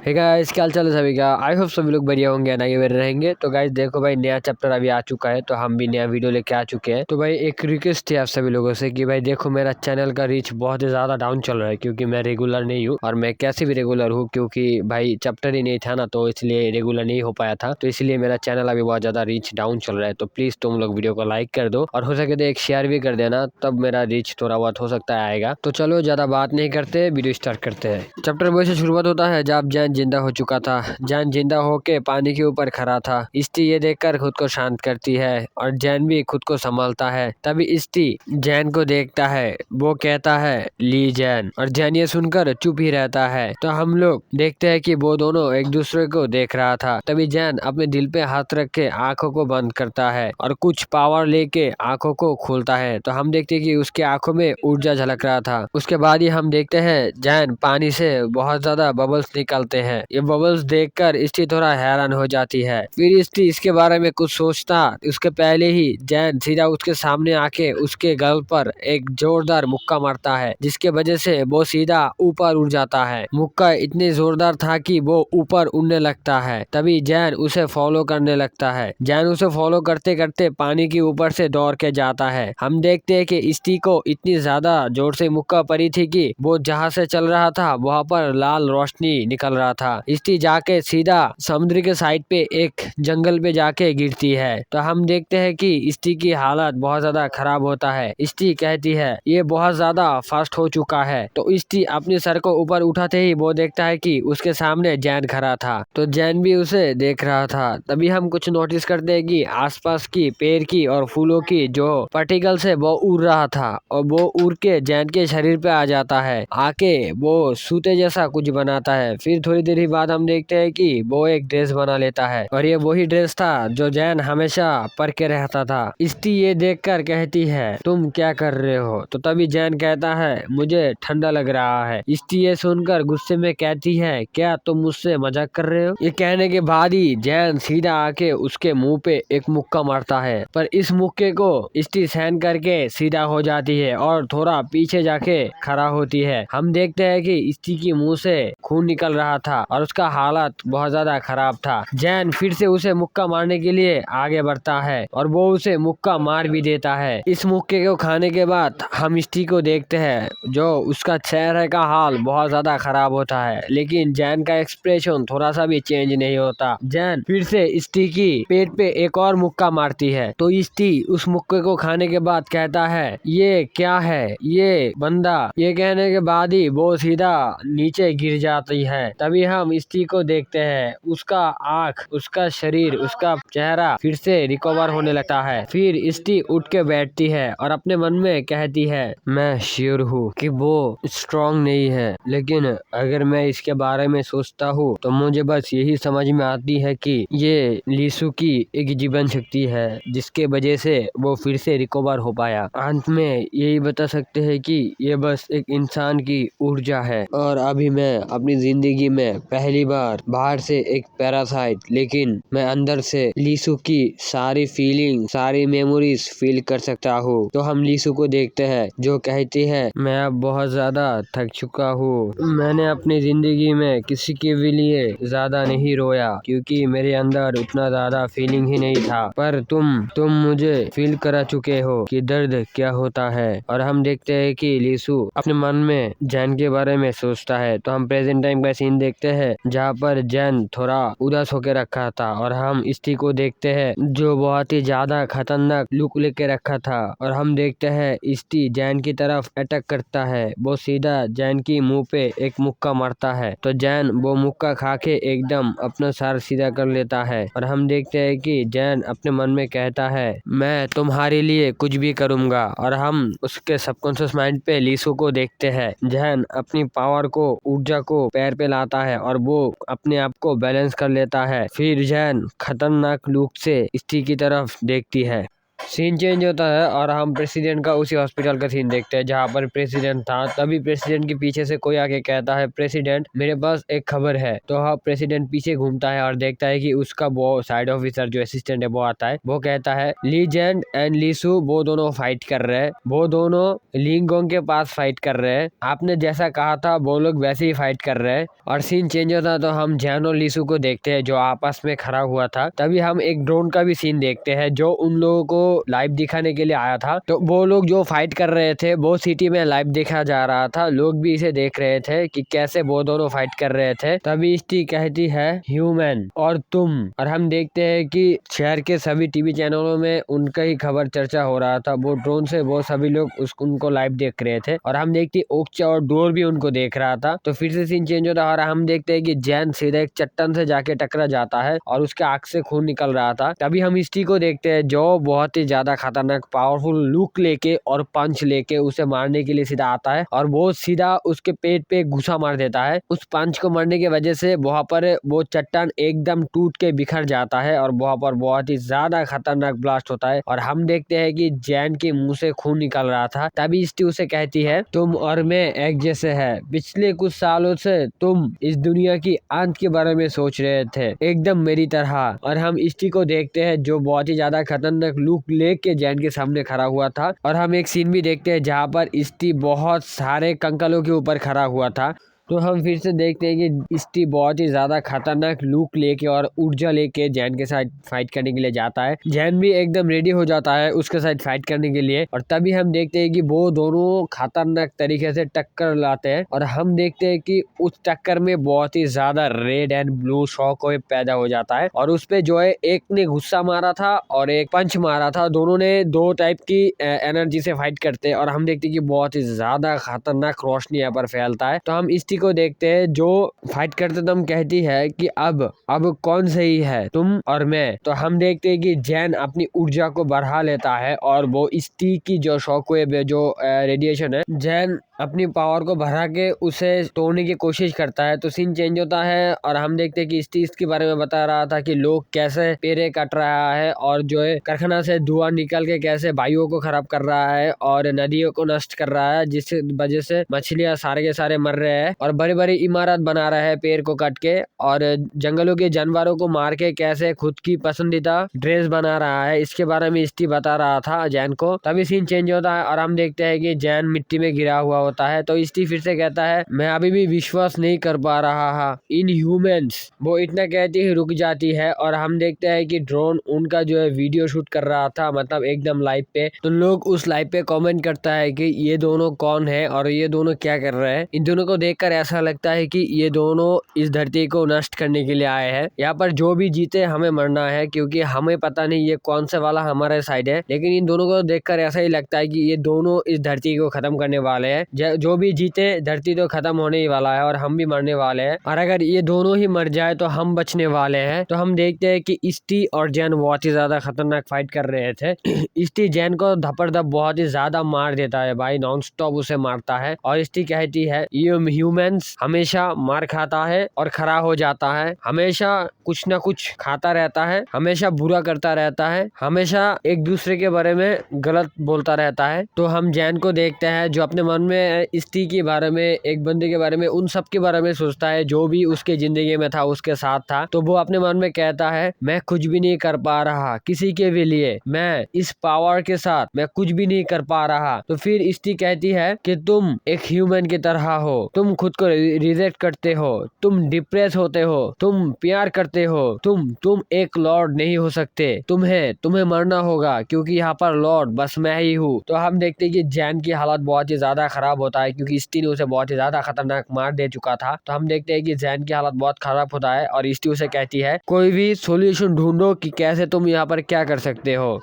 Hey guys, क्या हाल चाल है सभी का। आई होप सभी लोग बढ़िया होंगे, नए मेरे रहेंगे। तो गाइस देखो भाई, नया चैप्टर अभी आ चुका है, तो हम भी नया वीडियो लेके आ चुके हैं। तो भाई एक रिक्वेस्ट थी आप सभी लोगों से कि भाई देखो, मेरा चैनल का रीच बहुत ही ज्यादा डाउन चल रहा है, क्योंकि मैं रेगुलर नहीं हूँ। और मैं कैसे भी रेगुलर हूँ, क्योंकि भाई चैप्टर ही नहीं था ना, तो इसलिए रेगुलर नहीं हो पाया था। तो इसलिए मेरा चैनल अभी बहुत ज्यादा रीच डाउन चल रहा है। तो प्लीज तुम लोग वीडियो को लाइक कर दो, और हो सके तो एक शेयर भी कर देना, तब मेरा रीच थोड़ा बहुत हो सकता है आएगा। तो चलो ज्यादा बात नहीं करते, वीडियो स्टार्ट करते हैं। चैप्टर वही से शुरुआत होता है जब जैन जिंदा हो चुका था। जैन जिंदा होके पानी के ऊपर खड़ा था। इष्टि ये देखकर खुद को शांत करती है, और जैन भी खुद को संभालता है। तभी इष्टि जैन को देखता है, वो कहता है ली जैन, और जैन ये सुनकर चुप ही रहता है। तो हम लोग देखते हैं कि वो दोनों एक दूसरे को देख रहा था। तभी जैन अपने दिल पे हाथ रख के आंखों को बंद करता है, और कुछ पावर लेके आंखों को खोलता है। तो हम देखते हैं कि उसके आंखों में ऊर्जा झलक रहा था। उसके बाद ही हम देखते हैं जैन पानी से बहुत ज्यादा बबल्स निकलते हैं। ये बबल्स देखकर इष्टि थोड़ा हैरान हो जाती है। फिर इष्टि इसके बारे में कुछ सोचता उसके पहले ही जैन सीधा उसके सामने आके उसके गल पर एक जोरदार मुक्का मारता है, जिसके वजह से वो सीधा ऊपर उड़ जाता है। मुक्का इतनी जोरदार था कि वो ऊपर उड़ने लगता है। तभी जैन उसे फॉलो करने लगता है। जैन उसे फॉलो करते करते पानी के ऊपर से दौड़ के जाता है। हम देखते हैं कि इष्टि को इतनी ज्यादा जोर से मुक्का पड़ी थी कि वो जहाँ से चल रहा था वहाँ पर लाल रोशनी निकल रहा था। इष्टि जाके सीधा समुद्र के साइड पे एक जंगल पे जाके गिरती है। तो हम देखते हैं कि इष्टि की हालत बहुत ज्यादा खराब होता है। इष्टि कहती है ये बहुत ज्यादा फास्ट हो चुका है। तो इष्टि अपने सर को ऊपर उठाते ही वो देखता है कि उसके सामने जैन खड़ा था। तो जैन भी उसे देख रहा था। तभी हम कुछ नोटिस करते हैं कि आसपास की पेड़ की और फूलों की जो पार्टिकल से वो उड़ रहा था, और वो उड़ के जैन के शरीर पे आ जाता है। आके वो सूते जैसा कुछ बनाता है। फिर थोड़ी देर ही बाद हम देखते हैं कि वो एक ड्रेस बना लेता है, और ये वही ड्रेस था जो जैन हमेशा पर के रहता था। इष्टि ये देखकर कहती है तुम क्या कर रहे हो। तो तभी जैन कहता है मुझे ठंडा लग रहा है। इष्टि ये सुनकर गुस्से में कहती है क्या तुम मुझसे मजाक कर रहे हो। ये कहने के बाद ही जैन सीधा आके उसके मुंह पे एक मुक्का मारता है, पर इस मुक्के को इष्टि सहन करके सीधा हो जाती है और थोड़ा पीछे जाके खड़ा होती है। हम देखते हैं कि इष्टि की मुंह से खून निकल रहा था, और उसका हालत बहुत ज्यादा खराब था। जैन फिर से उसे मुक्का मारने के लिए आगे बढ़ता है, और वो उसे मुक्का मार भी देता है। इस मुक्के को खाने के बाद हम इष्टि को देखते हैं, जो उसका चेहरे का हाल बहुत ज्यादा खराब होता है, लेकिन जैन का एक्सप्रेशन थोड़ा सा भी चेंज नहीं होता। जैन फिर से इष्टि की पेट पे एक और मुक्का मारती है। तो इष्टि उस मुक्के को खाने के बाद कहता है ये क्या है ये बंदा। ये कहने के बाद ही वो सीधा नीचे गिर जाती है। तभी हम इष्टि को देखते हैं, उसका आँख, उसका शरीर, उसका चेहरा फिर से रिकवर होने लगता है। फिर इष्टि उठ के बैठती है और अपने मन में कहती है मैं श्योर हूँ कि वो स्ट्रॉन्ग नहीं है, लेकिन अगर मैं इसके बारे में सोचता हूँ तो मुझे बस यही समझ में आती है कि ये लीसु की एक जीवन शक्ति है, जिसके वजह से वो फिर से रिकवर हो पाया। अंत में यही बता सकते हैं कि ये बस एक इंसान की ऊर्जा है। और अभी मैं अपनी जिंदगी में पहली बार बाहर से एक पैरासाइट, लेकिन मैं अंदर से लीसु की सारी फीलिंग, सारी मेमोरीज फील कर सकता हूँ। तो हम लीसु को देखते हैं, जो कहती है मैं अब बहुत ज्यादा थक चुका हूँ। मैंने अपनी जिंदगी में किसी के भी लिए ज्यादा नहीं रोया, क्योंकि मेरे अंदर उतना ज्यादा फीलिंग ही नहीं था। पर तुम मुझे फील करा चुके हो कि दर्द क्या होता है। और हम देखते हैं कि लीसु अपने मन में जैन के बारे में सोचता है। तो हम प्रेजेंट टाइम का सीन देखते हैं, जहाँ पर जैन थोड़ा उदास होकर रखा था, और हम इष्टि को देखते हैं जो बहुत ही ज्यादा खतरनाक लुक लेके रखा था। और हम देखते हैं इष्टि जैन की तरफ अटैक करता है। वो सीधा जैन की मुंह पे एक मुक्का मारता है। तो जैन वो मुक्का खा के एकदम अपना सर सीधा कर लेता है, और हम देखते हैं कि जैन अपने मन में कहता है मैं तुम्हारे लिए कुछ भी करूंगा। और हम उसके सबकॉन्शियस माइंड पे लीसु को देखते हैं। जैन अपनी पावर को, ऊर्जा को पैर पे लाता है, और वो अपने आप को बैलेंस कर लेता है। फिर जैन खतरनाक लुक से इष्टि की तरफ देखती है। सीन चेंज होता है और हम प्रेसिडेंट का उसी हॉस्पिटल का सीन देखते हैं जहाँ पर प्रेसिडेंट था। तभी प्रेसिडेंट के पीछे से कोई आके कहता है, प्रेसिडेंट मेरे पास एक खबर है। तो हाँ, प्रेसिडेंट पीछे घूमता है और देखता है कि उसका वो साइड ऑफिसर जो असिस्टेंट है वो आता है। वो कहता है लीजेंड एंड लीसू वो दोनों फाइट कर रहे हैं, वो दोनों लिंगोंग के पास फाइट कर रहे हैं। आपने जैसा कहा था वो लोग वैसे ही फाइट कर रहे हैं। और सीन चेंज होता है तो हम जैन और लीसू को देखते हैं जो आपस में खड़ा हुआ था। तभी हम एक ड्रोन का भी सीन देखते हैं जो उन लोगों को लाइव दिखाने के लिए आया था। तो वो लोग जो फाइट कर रहे थे वो सिटी में लाइव देखा जा रहा था। लोग भी इसे देख रहे थे कि कैसे वो दोनों फाइट कर रहे थे। तभी स्टी कहती है ह्यूमन और तुम। और हम देखते हैं कि शहर के सभी टीवी चैनलों में उनका ही खबर चर्चा हो रहा था। वो ड्रोन से वो सभी लोग उनको लाइव देख रहे थे। और हम देखते ओक्चा और डोर भी उनको देख रहा था। तो फिर से सीन चेंज होता है और हम देखते हैं कि जैन सीधा एक चट्टान से जाके टकरा जाता है और उसके आंख से खून निकल रहा था। तभी हम स्टी को देखते हैं जो बहुत ही ज्यादा खतरनाक पावरफुल लुक लेके और पंच लेके उसे मारने के लिए सीधा आता है और वो सीधा उसके पेट पे घुसा मार देता है। उस पंच को मारने की वजह से वहां पर वो चट्टान एकदम टूट के बिखर जाता है और वहां पर बहुत ही ज्यादा खतरनाक ब्लास्ट होता है। और हम देखते हैं कि जैन के मुंह से खून निकल रहा था। तभी स्टी उसे कहती है तुम और मैं एक जैसे है, पिछले कुछ सालों से तुम इस दुनिया की अंत के बारे में सोच रहे थे, एकदम मेरी तरह। और हम स्टी को देखते हैं जो बहुत ही ज्यादा खतरनाक लुक लेके जैन के सामने खड़ा हुआ था। और हम एक सीन भी देखते हैं जहाँ पर स्टी बहुत सारे कंकालों के ऊपर खड़ा हुआ था। तो हम फिर से देखते हैं कि स्टी बहुत ही ज्यादा खतरनाक लुक लेके और ऊर्जा लेके जैन के साथ फाइट करने के लिए जाता है। जैन भी एकदम रेडी हो जाता है उसके साथ फाइट करने के लिए। और तभी हम देखते हैं कि वो दोनों खतरनाक तरीके से टक्कर लाते हैं। और हम देखते हैं कि उस टक्कर में बहुत ही ज्यादा red and blue shock wave पैदा हो जाता है। और उस पे जो है एक ने गुस्सा मारा था और एक पंच मारा था। दोनों ने दो टाइप की एनर्जी से फाइट करते हैं। और हम देखते हैं कि बहुत ही ज्यादा खतरनाक रोशनी यहाँ पर फैलता है। तो हम स्टी को देखते हैं जो फाइट करते दम कहती है कि अब कौन सही है, तुम और मैं। तो हम देखते हैं कि जैन अपनी ऊर्जा को बढ़ा लेता है और वो स्टी की जो शॉकवेव है, जो रेडिएशन है, जैन अपनी पावर को बढ़ा के उसे तोड़ने की कोशिश करता है। तो सीन चेंज होता है और हम देखते हैं कि स्टी इसके बारे में बता रहा था कि लोग कैसे पेड़े काट रहा है और जो है कारखाना से धुआं निकल के कैसे वायुओं को खराब कर रहा है और नदियों को नष्ट कर रहा है, जिससे वजह से मछलियां सारे के सारे मर रहे हैं। और बड़ी बड़ी इमारत बना रहा है पेड़ को काट के और जंगलों के जानवरों को मार के कैसे खुद की पसंदीदा ड्रेस बना रहा है। इसके बारे में स्टी बता रहा था जैन को। तभी सीन चेंज होता है और हम देखते हैं कि जैन मिट्टी में गिरा हुआ होता है। तो स्टी फिर से कहता है मैं अभी भी विश्वास नहीं कर पा रहा है इन ह्यूमंस। वो इतना कहती ही रुक जाती है और हम देखते हैं कि ड्रोन उनका जो है वीडियो शूट कर रहा था, मतलब एकदम लाइव पे। तो लोग उस लाइव पे कमेंट करता है कि ये दोनों कौन है और ये दोनों क्या कर रहे हैं। इन दोनों को देखकर ऐसा लगता है कि ये दोनों इस धरती को नष्ट करने के लिए आए हैं। यहाँ पर जो भी जीते हमें मरना है, क्योंकि हमें पता नहीं ये कौन सा वाला हमारे साइड है। लेकिन इन दोनों को देखकर ऐसा ही लगता है कि ये दोनों इस धरती को खत्म करने वाले हैं। जो भी जीते धरती तो खत्म होने ही वाला है और हम भी मरने वाले हैं। और अगर ये दोनों ही मर जाए तो हम बचने वाले हैं। तो हम देखते हैं कि स्टी और जैन बहुत ही ज्यादा खतरनाक फाइट कर रहे थे। स्टी जैन को धपड़धप बहुत ही ज्यादा मार देता है भाई, नॉन स्टॉप उसे मारता है। और स्टी कहती है ये ह्यूमंस हमेशा मार खाता है और खड़ा हो जाता है, हमेशा कुछ ना कुछ खाता रहता है, हमेशा बुरा करता रहता है, हमेशा एक दूसरे के बारे में गलत बोलता रहता है। तो हम जैन को देखते हैं जो अपने मन में स्टी के बारे में, एक बंदे के बारे में, उन सब के बारे में सोचता है जो भी उसके जिंदगी में था, उसके साथ था। तो वो अपने मन में कहता है मैं कुछ भी नहीं कर पा रहा किसी के भी लिए, मैं इस पावर के साथ मैं कुछ भी नहीं कर पा रहा। तो फिर स्टी कहती है कि तुम एक ह्यूमन की तरह हो, तुम खुद को रिजेक्ट करते हो, तुम डिप्रेस होते हो, तुम प्यार करते हो, तुम एक लॉर्ड नहीं हो सकते, तुम्हें मरना होगा क्योंकि यहाँ पर लॉर्ड बस मैं ही हूँ। तो हम देखते हैं कि जैन की हालत बहुत ही ज्यादा खराब होता है क्योंकि स्टी ने उसे बहुत ही ज्यादा खतरनाक मार दे चुका था। तो हम देखते हैं कि जैन की हालत बहुत खराब होता है और स्टी उसे कहती है कोई भी सोल्यूशन ढूंढो कि कैसे तुम यहाँ पर क्या कर सकते हो।